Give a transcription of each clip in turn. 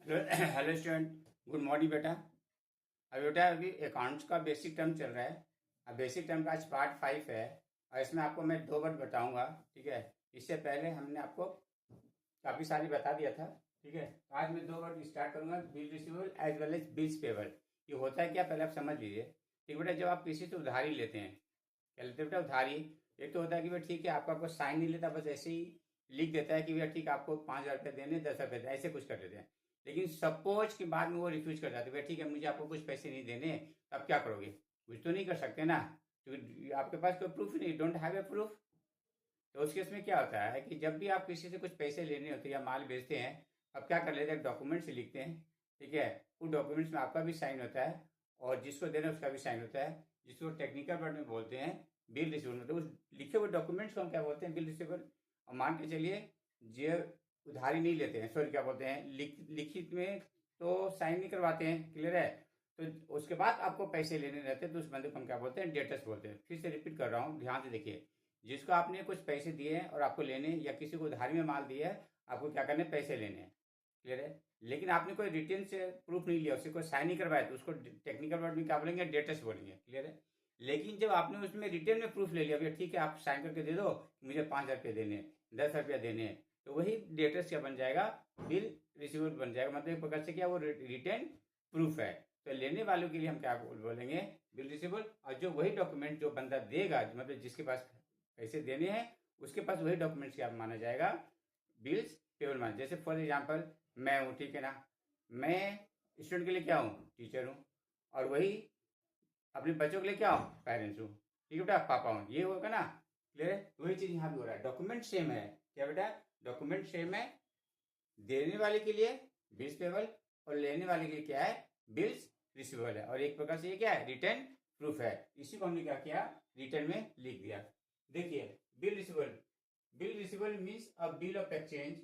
Hello student, good morning बेटा। अभी accounts का बेसिक टर्म चल रहा है। अब बेसिक टर्म का आज पार्ट 5 है और इसमें आपको मैं 2 वर्ड बताऊंगा। ठीक है, इससे पहले हमने आपको काफ़ी सारी बता दिया था। ठीक है, आज मैं 2 वर्ड स्टार्ट करूंगा, bill receivable as well as bills payable. ये होता है क्या, पहले आप समझ लीजिए। ठीक बेटा, जब आप किसी से उधारी लेते हैं, क्या लेते हैं बेटा, उधारी। एक तो होता है कि भाई ठीक है, आपका कोई साइन नहीं लेता, बस ऐसे ही लिख देता है कि भैया ठीक है आपको 5,000 रुपये देने, 10 रुपये देने, ऐसे कुछ कर देते हैं। लेकिन सपोज कि बाद में वो रिफ्यूज कर जाते, भैया ठीक है मुझे आपको कुछ पैसे नहीं देने, तब क्या करोगे? कुछ तो नहीं कर सकते ना, क्योंकि आपके पास कोई प्रूफ नहीं, डोंट हैव ए प्रूफ। तो उस केस में क्या होता है कि जब भी आप किसी से कुछ पैसे लेने होते हैं या माल बेचते हैं, अब क्या कर लेते हैं, डॉक्यूमेंट्स लिखते हैं। ठीक है, उन डॉक्यूमेंट्स में आपका भी साइन होता है और जिसको देना उसका भी साइन होता है, जिसको टेक्निकल वर्ड में बोलते हैं बिल रिसीवेबल। मतलब उस लिखे हुए डॉक्यूमेंट्स को हम क्या बोलते हैं, बिल रिसीवेबल। और मान के चलिए जे उधारी नहीं लेते हैं, सॉरी क्या बोलते हैं, लिखित में तो साइन नहीं करवाते हैं, क्लियर है। तो उसके बाद आपको पैसे लेने रहते हैं, तो उस बंदे को हम क्या बोलते हैं, डेटर्स बोलते हैं। फिर से रिपीट कर रहा हूँ, ध्यान से देखिए। जिसको आपने कुछ पैसे दिए हैं और आपको लेने, या किसी को उधारी में माल दिया है, आपको क्या करने, पैसे लेने हैं, क्लियर है। लेकिन आपने कोई रिटर्न से प्रूफ नहीं लिया, उससे कोई साइन नहीं करवाया, तो उसको टेक्निकल वर्ड में क्या बोलेंगे, डेटर्स बोलेंगे, क्लियर है। लेकिन जब आपने उसमें रिटर्न में प्रूफ ले लिया, भैया ठीक है आप साइन करके दे दो, मुझे 5,000 रुपये देने, 10 रुपया देने हैं, तो वही डेटर्स क्या बन जाएगा, बिल रिसीवेबल बन जाएगा। मतलब एक प्रकार से क्या, वो रिटर्न प्रूफ है। तो लेने वालों के लिए हम क्या बोलेंगे, बिल रिसीवेबल। और जो वही डॉक्यूमेंट जो बंदा देगा, मतलब जिसके पास पैसे देने हैं, उसके पास वही डॉक्यूमेंट्स क्या माना जाएगा, बिल्स पेबल माना। जैसे फॉर एग्जाम्पल मैं हूँ, ठीक है ना, मैं स्टूडेंट के लिए क्या हूँ, टीचर हूँ, और वही अपने बच्चों के लिए क्या हूँ, पेरेंट्स हूँ। ठीक है बेटा, पापा हूँ, ये होगा ना, क्लियर है। वही चीज यहाँ भी हो रहा है, डॉक्यूमेंट सेम है। क्या बेटा, डॉक्यूमेंट सेम है। देने वाले के लिए बिल्स पेबल और लेने वाले के लिए क्या है, बिल्स रिसीवेबल है। और एक प्रकार से ये क्या है, रिटर्न प्रूफ है। इसी को हमने क्या किया, रिटर्न में लिख दिया। देखिए, bill receivable, bill receivable means a bill of exchange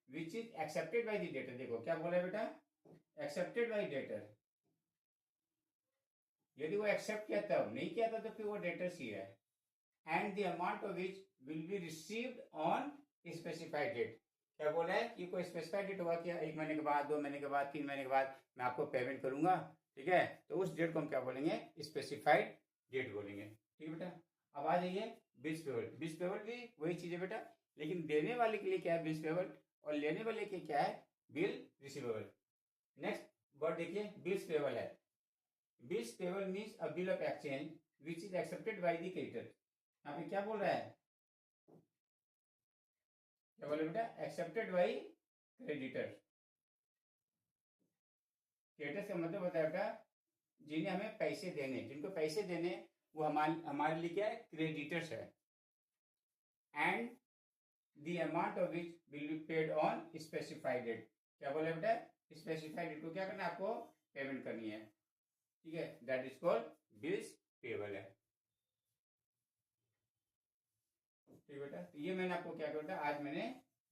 which is accepted by the debtor. देखो क्या बोला है बेटा, एक्सेप्टेड बाय डेटर। यदि वो एक्सेप्ट किया तब, नहीं किया था तो फिर वो डेटर्स ही है। And the amount of which will be received on specified date. क्या बोला है कि कोई स्पेसिफाइड डेट होगा, क्या 1 महीने के बाद, 2 महीने के बाद, 3 महीने के बाद मैं आपको पेमेंट करूंगा। ठीक है, तो उस डेट को हम क्या बोलेंगे, स्पेसिफाइड डेट बोलेंगे। ठीक है बेटा, अब आ जाइए बिल्स पेबल। बिल्स पेबल भी वही चीज है बेटा, लेकिन देने वाले के लिए क्या है, बिल्स पेबल, और लेने वाले के क्या है, बिल रिसीवेबल। नेक्स्ट वर्ड देखिए, बिल्स पेबल है। Bills payable means a bill of exchange which is accepted by the creditor. यहाँ पे क्या बोल रहा है, क्या बोले बेटा, एक्सेप्टेड बाई क्रेडिटर। क्रेडिटर्स का मतलब होता है बेटा, जिन्हें हमें पैसे देने, जिनको पैसे देने, वो हमारे लिए क्या है, क्रेडिटर्स है। And the amount of which will be paid on specified date. क्या बोले बेटा, स्पेसिफाइड डेट को क्या करना है, आपको पेमेंट करनी है। ठीक है, that is called bills payable है। ठीक बेटा, तो ये मैंने आपको क्या किया बेटा, आज मैंने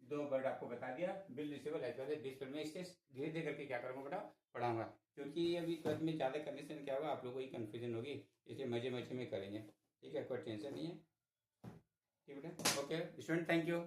2 वर्ड आपको बता दिया, bill receivable as well as bills payable. मैं इससे धीरे धीरे करके क्या करूंगा बेटा, पढ़ाऊंगा, क्योंकि अभी ट्वेल्थ में ज़्यादा करने से क्या होगा, आप लोगों को ही कन्फ्यूजन होगी, इसलिए मजे मजे में करेंगे। ठीक है, कोई टेंशन नहीं है। ठीक बेटा, ओके स्टूडेंट, थैंक यू।